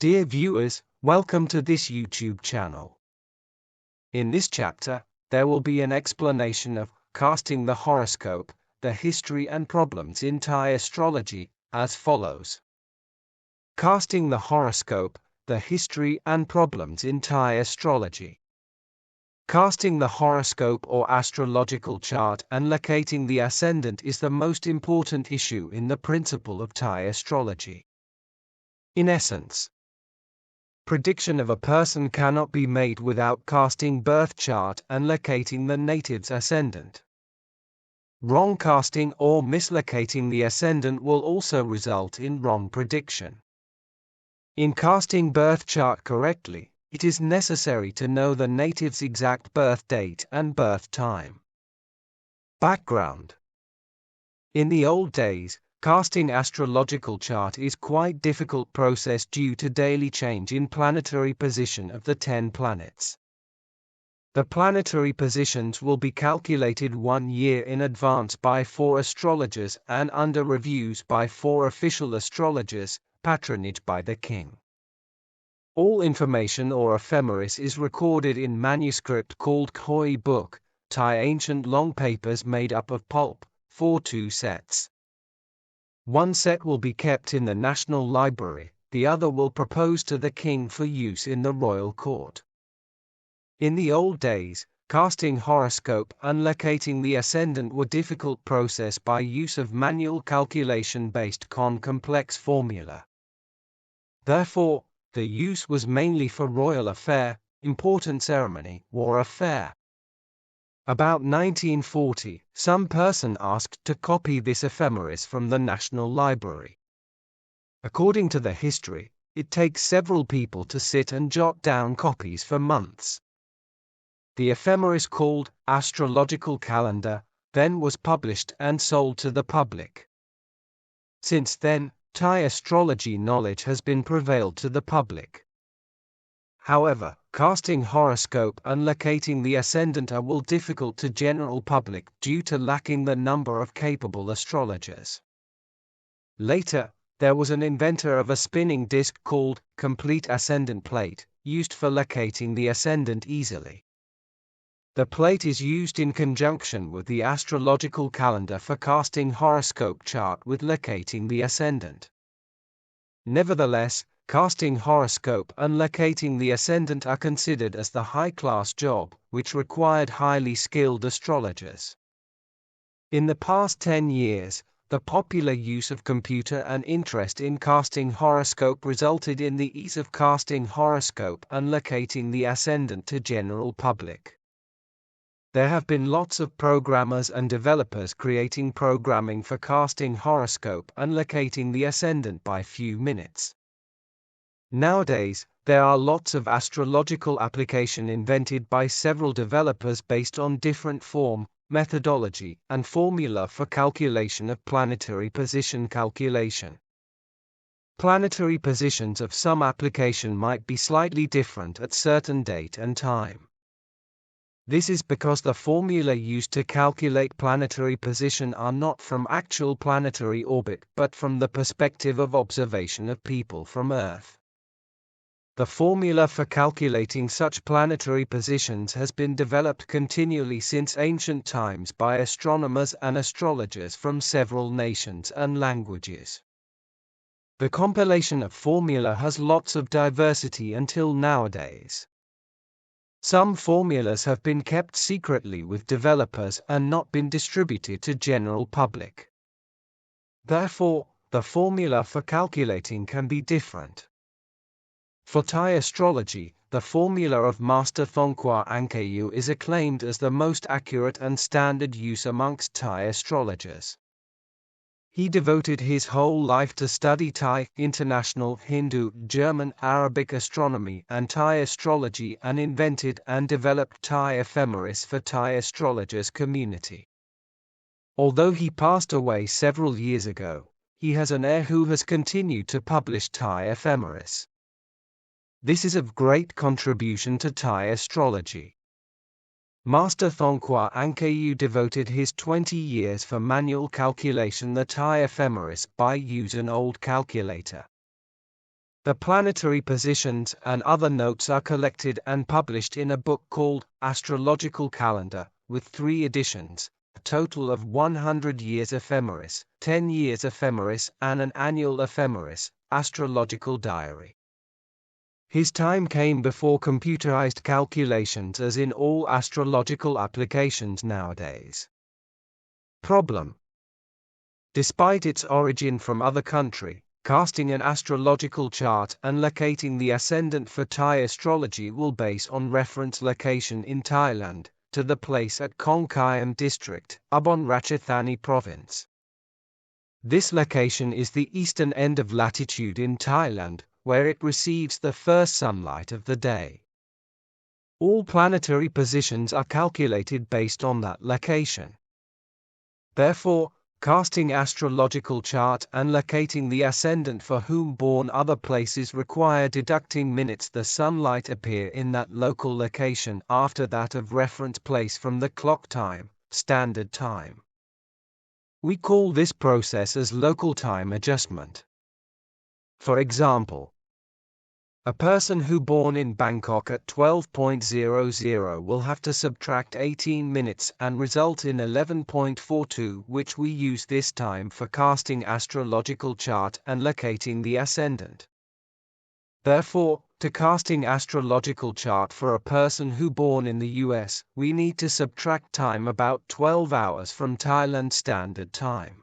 Dear viewers, welcome to this YouTube channel. In this chapter, there will be an explanation of casting the horoscope, the history and problems in Thai astrology, as follows. Casting the horoscope, the history and problems in Thai astrology. Casting the horoscope or astrological chart and locating the ascendant is the most important issue in the principle of Thai astrology. In essence, prediction of a person cannot be made without casting birth chart and locating the native's ascendant. Wrong casting or mislocating the ascendant will also result in wrong prediction. In casting birth chart correctly, it is necessary to know the native's exact birth date and birth time. Background. In the old days, casting astrological chart is quite difficult process due to daily change in planetary position of the 10 planets. The planetary positions will be calculated 1 year in advance by 4 astrologers and under reviews by 4 official astrologers, patronage by the king. All information or ephemeris is recorded in manuscript called Khoi book, Thai ancient long papers made up of pulp, 2 sets. One set will be kept in the National Library, the other will propose to the king for use in the royal court. In the old days, casting horoscope and locating the ascendant were difficult process by use of manual calculation based on complex formula. Therefore, the use was mainly for royal affair, important ceremony, war affair. About 1940, some person asked to copy this ephemeris from the National Library. According to the history, it takes several people to sit and jot down copies for months. The ephemeris called Astrological Calendar then was published and sold to the public. Since then, Thai astrology knowledge has been prevailed to the public. However, casting horoscope and locating the ascendant are difficult to general public due to lacking the number of capable astrologers. Later, there was an inventor of a spinning disc called complete ascendant plate, used for locating the ascendant easily. The plate is used in conjunction with the astrological calendar for casting horoscope chart with locating the ascendant. Nevertheless, casting horoscope and locating the ascendant are considered as the high-class job, which required highly skilled astrologers. In the past 10 years, the popular use of computer and interest in casting horoscope resulted in the ease of casting horoscope and locating the ascendant to general public. There have been lots of programmers and developers creating programming for casting horoscope and locating the ascendant by few minutes. Nowadays, there are lots of astrological application invented by several developers based on different form, methodology, and formula for calculation of planetary position calculation. Planetary positions of some application might be slightly different at certain date and time. This is because the formula used to calculate planetary position are not from actual planetary orbit but from the perspective of observation of people from Earth. The formula for calculating such planetary positions has been developed continually since ancient times by astronomers and astrologers from several nations and languages. The compilation of formula has lots of diversity until nowadays. Some formulas have been kept secretly with developers and not been distributed to general public. Therefore, the formula for calculating can be different. For Thai astrology, the formula of Master Thongkwa Angkayu is acclaimed as the most accurate and standard use amongst Thai astrologers. He devoted his whole life to study Thai, international, Hindu, German, Arabic astronomy and Thai astrology and invented and developed Thai ephemeris for Thai astrologers community. Although he passed away several years ago, he has an heir who has continued to publish Thai ephemeris. This is of great contribution to Thai astrology. Master Thongkwa Angkayu devoted his 20 years for manual calculation the Thai ephemeris by use an old calculator. The planetary positions and other notes are collected and published in a book called Astrological Calendar, with 3 editions, a total of 100 years ephemeris, 10 years ephemeris and an annual ephemeris, astrological diary. His time came before computerized calculations, as in all astrological applications nowadays. Problem. Despite its origin from other country, casting an astrological chart and locating the ascendant for Thai astrology will base on reference location in Thailand, to the place at Khon Kaen district, Ubon Ratchathani province. This location is the eastern end of latitude in Thailand, where it receives the first sunlight of the day. All planetary positions are calculated based on that location. Therefore, casting astrological chart and locating the ascendant for whom born other places require deducting minutes the sunlight appear in that local location after that of reference place from the clock time, standard time. We call this process as local time adjustment. For example, a person who born in Bangkok at 12:00 will have to subtract 18 minutes and result in 11:42, which we use this time for casting astrological chart and locating the ascendant. Therefore, to casting astrological chart for a person who born in the US, we need to subtract time about 12 hours from Thailand Standard Time.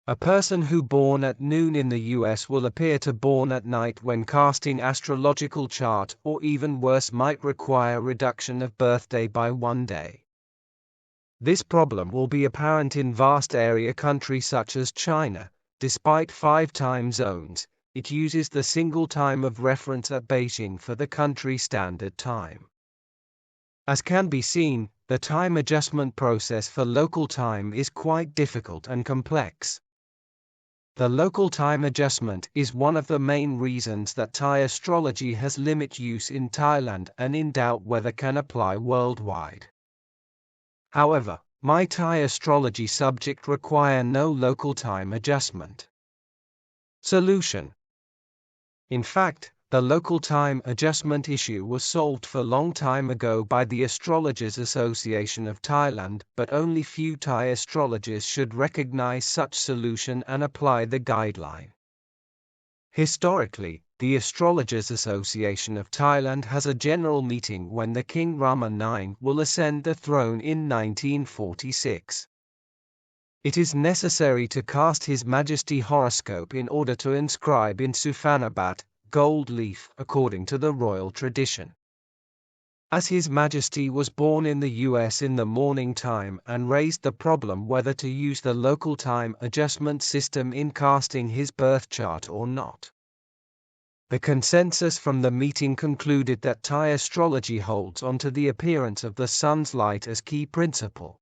A person who born at noon in the US will appear to born at night when casting astrological chart, or even worse might require reduction of birthday by 1 day. This problem will be apparent in vast area country such as China. Despite 5 time zones, it uses the single time of reference at Beijing for the country standard time. As can be seen, the time adjustment process for local time is quite difficult and complex. The local time adjustment is one of the main reasons that Thai astrology has limit use in Thailand and in doubt whether can apply worldwide. However, my Thai astrology subject require no local time adjustment. Solution. In fact, the local time adjustment issue was solved for long time ago by the Astrologers Association of Thailand, but only few Thai astrologers should recognize such solution and apply the guideline. Historically, the Astrologers Association of Thailand has a general meeting when the King Rama IX will ascend the throne in 1946. It is necessary to cast His Majesty horoscope in order to inscribe in Suphanabat, gold leaf, according to the royal tradition. As His Majesty was born in the US in the morning time and raised the problem whether to use the local time adjustment system in casting his birth chart or not. The consensus from the meeting concluded that Thai astrology holds on to the appearance of the sun's light as key principle.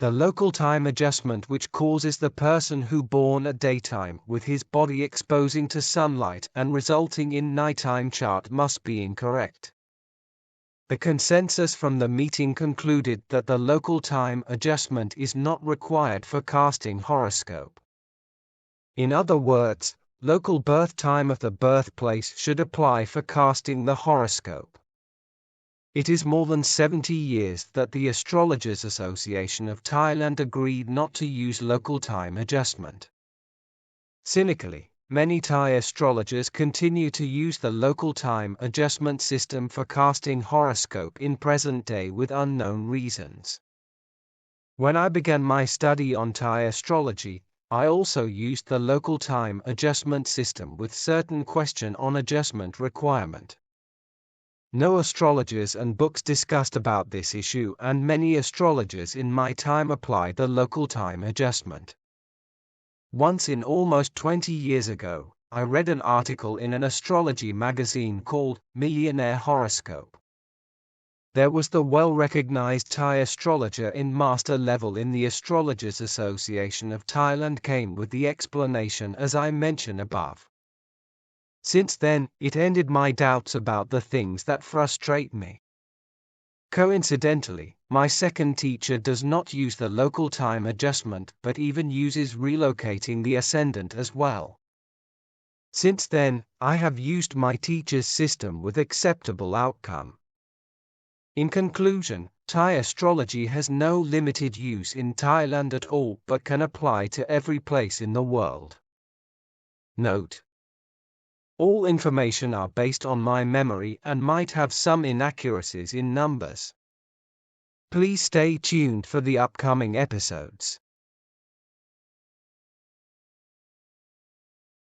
The local time adjustment which causes the person who born at daytime with his body exposing to sunlight and resulting in nighttime chart must be incorrect. The consensus from the meeting concluded that the local time adjustment is not required for casting horoscope. In other words, local birth time of the birthplace should apply for casting the horoscope. It is more than 70 years that the Astrologers Association of Thailand agreed not to use local time adjustment. Cynically, many Thai astrologers continue to use the local time adjustment system for casting horoscope in present day with unknown reasons. When I began my study on Thai astrology, I also used the local time adjustment system with certain question on adjustment requirement. No astrologers and books discussed about this issue, and many astrologers in my time applied the local time adjustment. Once in almost 20 years ago, I read an article in an astrology magazine called Millionaire Horoscope. There was the well-recognized Thai astrologer in master level in the Astrologers Association of Thailand came with the explanation as I mentioned above. Since then, it ended my doubts about the things that frustrate me. Coincidentally, my second teacher does not use the local time adjustment but even uses relocating the ascendant as well. Since then, I have used my teacher's system with acceptable outcome. In conclusion, Thai astrology has no limited use in Thailand at all but can apply to every place in the world. Note: all information are based on my memory and might have some inaccuracies in numbers. Please stay tuned for the upcoming episodes.